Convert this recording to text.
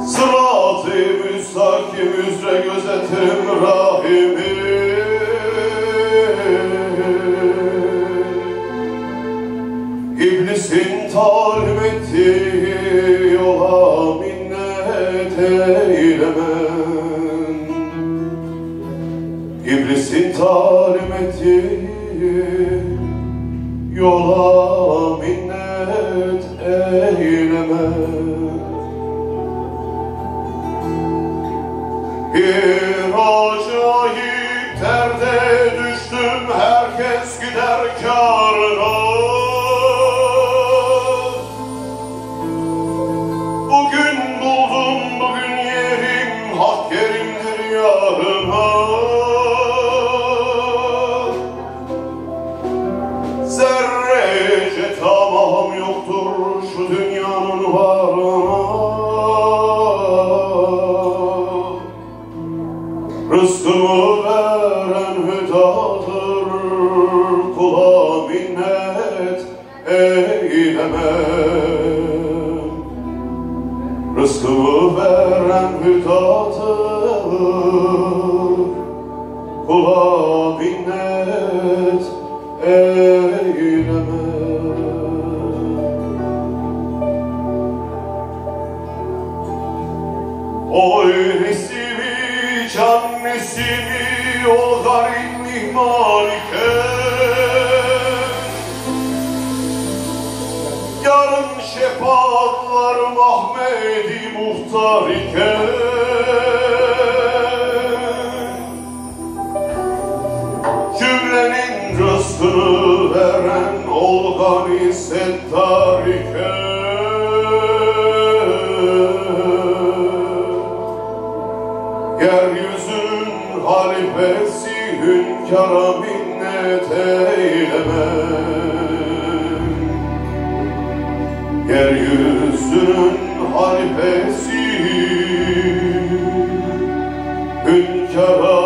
Sırat-ı müstakim üzere gözetirim rahimi. İblisin talim ettiği yola minnet eylemem. İblisin talim ettiği yola minnet eylemem. Bir acayip derde düştüm, herkes gider kârına. Bugün buldum, bugün yerim, hak yerimdir yarına. Zerrece tamam yoktur şu dünyanın varına. Rızkımı veren hüdadır, kula minnet eylemem. Rızkımı veren hüdadır, kula minnet eylemem. Oy nesimi, can nesimi, o garip mihmal iken, yarın şefaatlar Mahmedi muhtar iken, cümlenin rızkını veren ol gani settar iken, yeryüzünün halifesi hünkâra minnet eylemem. Yeryüzünün halifesi hünkâra